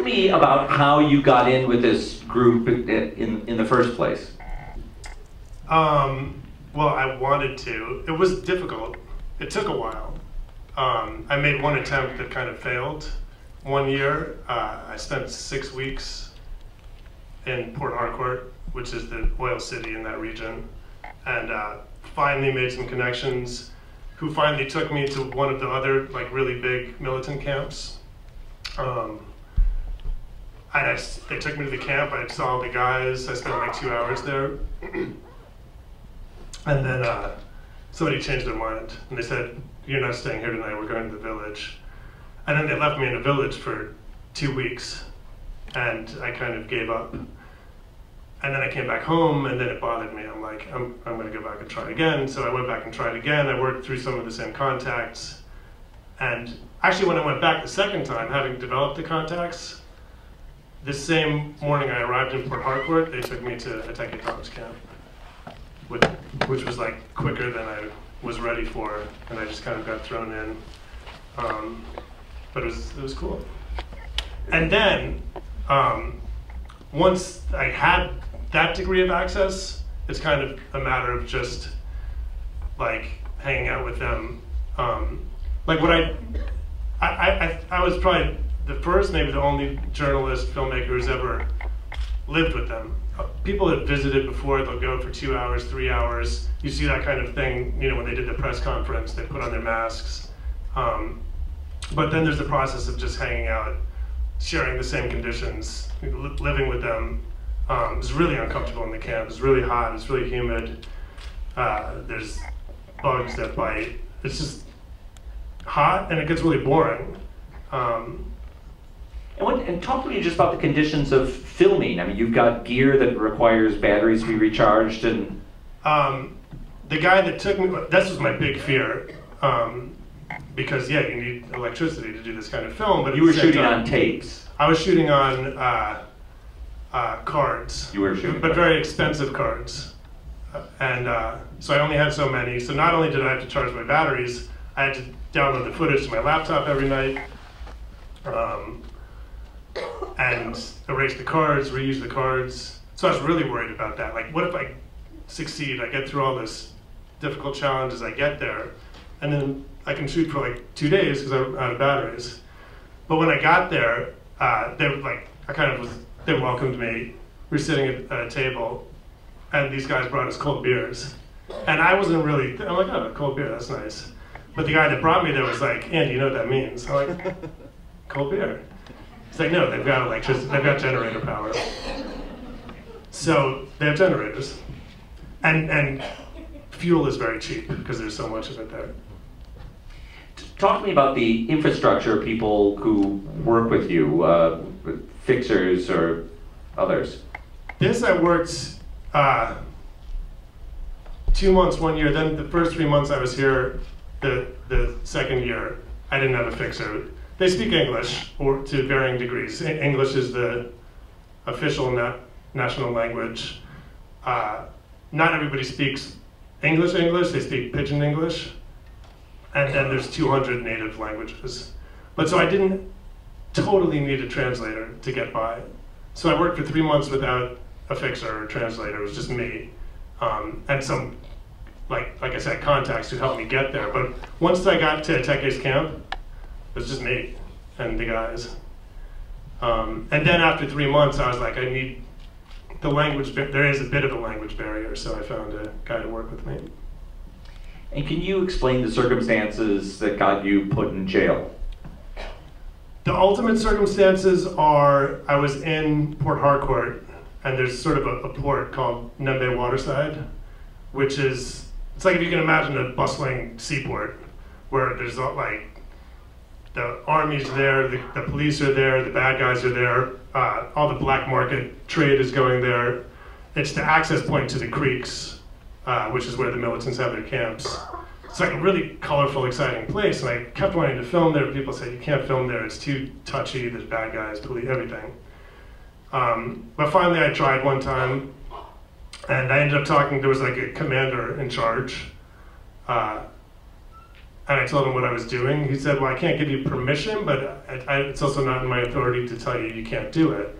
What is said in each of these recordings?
to me about how you got in with this group in the first place. Well, I wanted to. It was difficult. It took a while. I made one attempt that kind of failed. One year, I spent 6 weeks in Port Harcourt, which is the oil city in that region, and finally made some connections who finally took me to one of the other like really big militant camps. They took me to the camp, I saw the guys, I spent like 2 hours there. And then somebody changed their mind and they said, "You're not staying here tonight, we're going to the village." And then they left me in a village for 2 weeks and I kind of gave up. And then I came back home and then it bothered me. I'm like, I'm gonna go back and try again. So I went back and tried again. I worked through some of the same contacts. And actually when I went back the second time, having developed the contacts, the same morning I arrived in Port Harcourt, they took me to a STFdocs camp, which was like quicker than I was ready for. And I just kind of got thrown in. But it was cool. And then, once I had that degree of access, it's kind of a matter of just like hanging out with them. Like what I was probably the first, maybe the only journalist, filmmaker who's ever lived with them. People have visited before, they'll go for 2 hours, 3 hours. You see that kind of thing, you know, when they did the press conference, they put on their masks. But then there's the process of just hanging out, sharing the same conditions, living with them. It's really uncomfortable in the camp. It's really hot, it's really humid. There's bugs that bite. It's just hot and it gets really boring. And talk to me just about the conditions of filming. I mean, you've got gear that requires batteries to be recharged and... The guy that took me, this was my big fear. Because yeah, you need electricity to do this kind of film. But you were shooting on tapes. I was shooting on cards. You were shooting, but very expensive cards, and so I only had so many. So not only did I have to charge my batteries, I had to download the footage to my laptop every night, and erase the cards, reuse the cards. So I was really worried about that. Like, what if I succeed? I get through all this difficult challenges. I get there, and then I can shoot for like 2 days because I'm out of batteries. But when I got there, they were like, they welcomed me. We were sitting at a table, and these guys brought us cold beers. And I wasn't really, I'm like, oh, cold beer, that's nice. But the guy that brought me there was like, Andy, you know what that means? I'm like, cold beer. He's like, no, they've got electricity, they've got generator power. So they have generators. And fuel is very cheap because there's so much of it there. Talk to me about the infrastructure of people who work with you, fixers or others. This I worked 2 months, 1 year. Then the first 3 months I was here, the second year, I didn't have a fixer. They speak English or to varying degrees. English is the official national language. Not everybody speaks English, they speak Pidgin English. And then there's 200 native languages. But so I didn't totally need a translator to get by. So I worked for 3 months without a fixer or a translator. It was just me. And some, like I said, contacts who helped me get there. But once I got to Teke's camp, it was just me and the guys. And then after 3 months, I was like, I need the language, there is a bit of a language barrier, so I found a guy to work with me. And can you explain the circumstances that got you put in jail? The ultimate circumstances are, I was in Port Harcourt, and there's sort of a port called Nembe Waterside, which is, it's like if you can imagine a bustling seaport, where there's like, the army's there, the police are there, the bad guys are there, all the black market trade is going there. It's the access point to the creeks, which is where the militants have their camps. It's like a really colorful, exciting place, and I kept wanting to film there. People said, you can't film there, it's too touchy, there's bad guys, police, everything. But finally I tried one time, and I ended up talking, there was like a commander in charge, and and I told him what I was doing. He said, well, I can't give you permission, but it's also not in my authority to tell you you can't do it.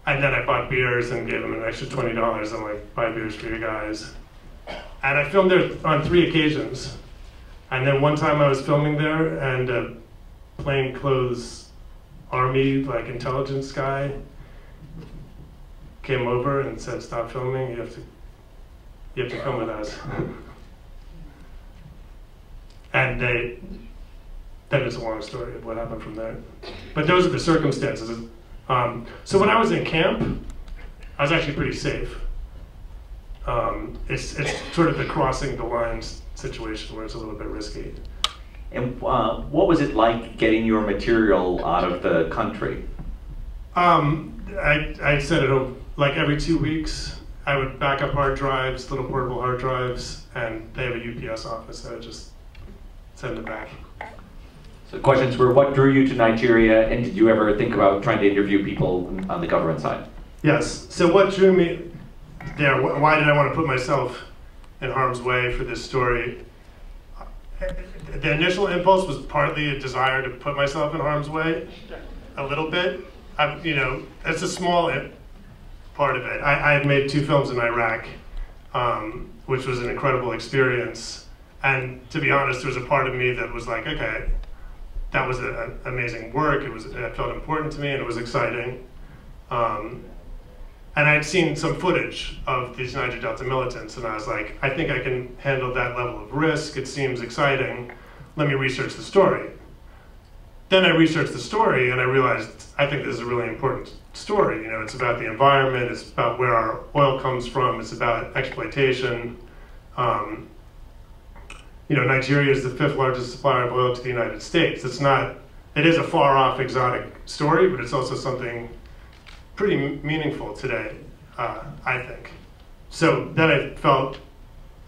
And then I bought beers and gave him an extra $20. I'm like, buy beers for you guys. And I filmed there on 3 occasions. And then one time I was filming there, and a plainclothes army, like intelligence guy, came over and said, stop filming, you have to come with us. And then it's a long story of what happened from there. But those are the circumstances. So when I was in camp, I was actually pretty safe. It's sort of the crossing the lines situation where it's a little bit risky. And what was it like getting your material out of the country? I set it up like every 2 weeks. I would back up hard drives, little portable hard drives, and they have a UPS office that I just send it back. So the questions were, what drew you to Nigeria, and did you ever think about trying to interview people on the government side? Yes. So what drew me there? Why did I want to put myself in harm's way for this story? The initial impulse was partly a desire to put myself in harm's way, a little bit. It's a small part of it. I had made 2 films in Iraq, which was an incredible experience. And to be honest, there was a part of me that was like, okay, that was amazing work. It felt important to me, and it was exciting. And I'd seen some footage of these Niger Delta militants, and I was like, I think I can handle that level of risk. It seems exciting. Let me research the story. Then I researched the story, and I realized I think this is a really important story. It's about the environment. It's about where our oil comes from. It's about exploitation. Nigeria is the 5th largest supplier of oil to the United States. It is a far off exotic story, but it's also something pretty meaningful today, I think. So then I felt,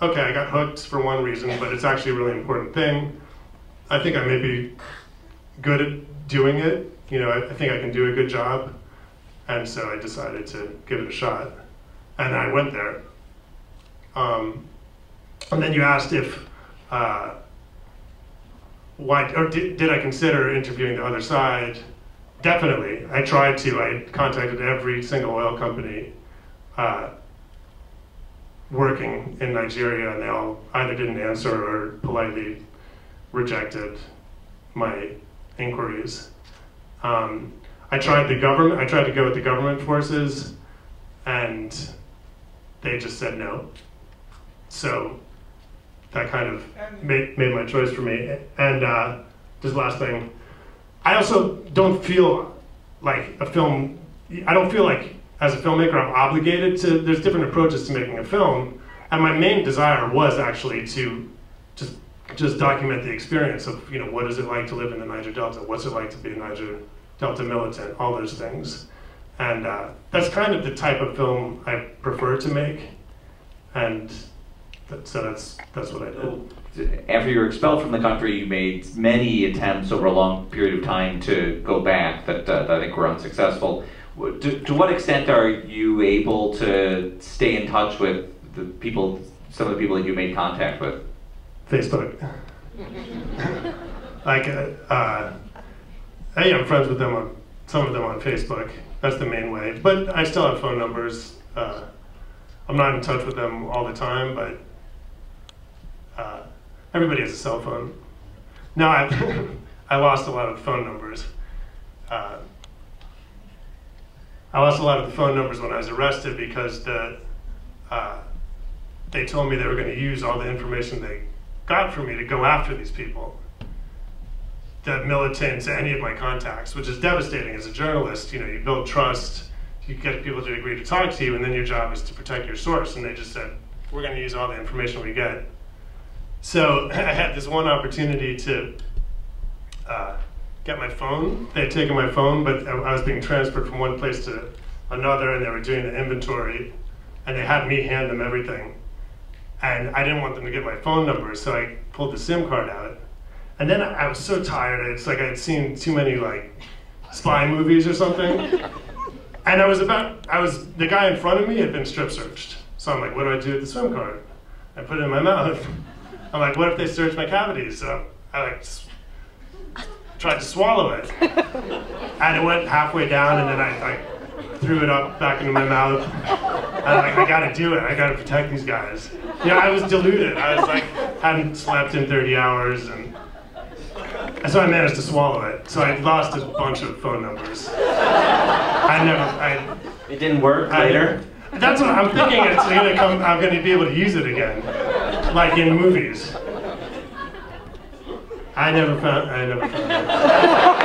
okay, I got hooked for one reason, but it's actually a really important thing. I think I may be good at doing it. I think I can do a good job. And so I decided to give it a shot. And I went there. And then you asked if, did I consider interviewing the other side? Definitely. I tried to. I contacted every single oil company working in Nigeria, and they all either didn't answer or politely rejected my inquiries. I tried the government. I tried to go with the government forces, and they just said no. So that kind of made my choice for me. And just last thing, I also don't feel like I don't feel like as a filmmaker I'm obligated to, there's different approaches to making a film, and my main desire was actually to just document the experience of, what is it like to live in the Niger Delta, what's it like to be a Niger Delta militant, all those things. And that's kind of the type of film I prefer to make, and so that's what I did. After you were expelled from the country, you made many attempts over a long period of time to go back that I think were unsuccessful. To what extent are you able to stay in touch with some of the people that you made contact with? Facebook. I'm friends with them some of them on Facebook. That's the main way. But I still have phone numbers. I'm not in touch with them all the time, but everybody has a cell phone. No, I lost a lot of phone numbers. I lost a lot of the phone numbers when I was arrested because they told me they were going to use all the information they got from me to go after these people, the militants, any of my contacts, which is devastating as a journalist. You build trust, you get people to agree to talk to you, and then your job is to protect your source. And they just said, we're going to use all the information we get. So I had this one opportunity to get my phone. They had taken my phone, but I was being transferred from one place to another, and they were doing the inventory, and they had me hand them everything. And I didn't want them to get my phone number, so I pulled the SIM card out. And then I was so tired, it's like I'd seen too many spy movies or something. And the guy in front of me had been strip searched. So I'm like, what do I do with the SIM card? I put it in my mouth. I'm like, what if they search my cavities? So I like tried to swallow it, and it went halfway down, and then I like threw it up back into my mouth. I'm like, I gotta do it. I gotta protect these guys. You know, I was deluded. I was like, hadn't slept in 30 hours, and so I managed to swallow it. So I lost a bunch of phone numbers. It didn't work later? That's what I'm thinking. It's gonna come. I'm gonna be able to use it again, like in movies. I never found it.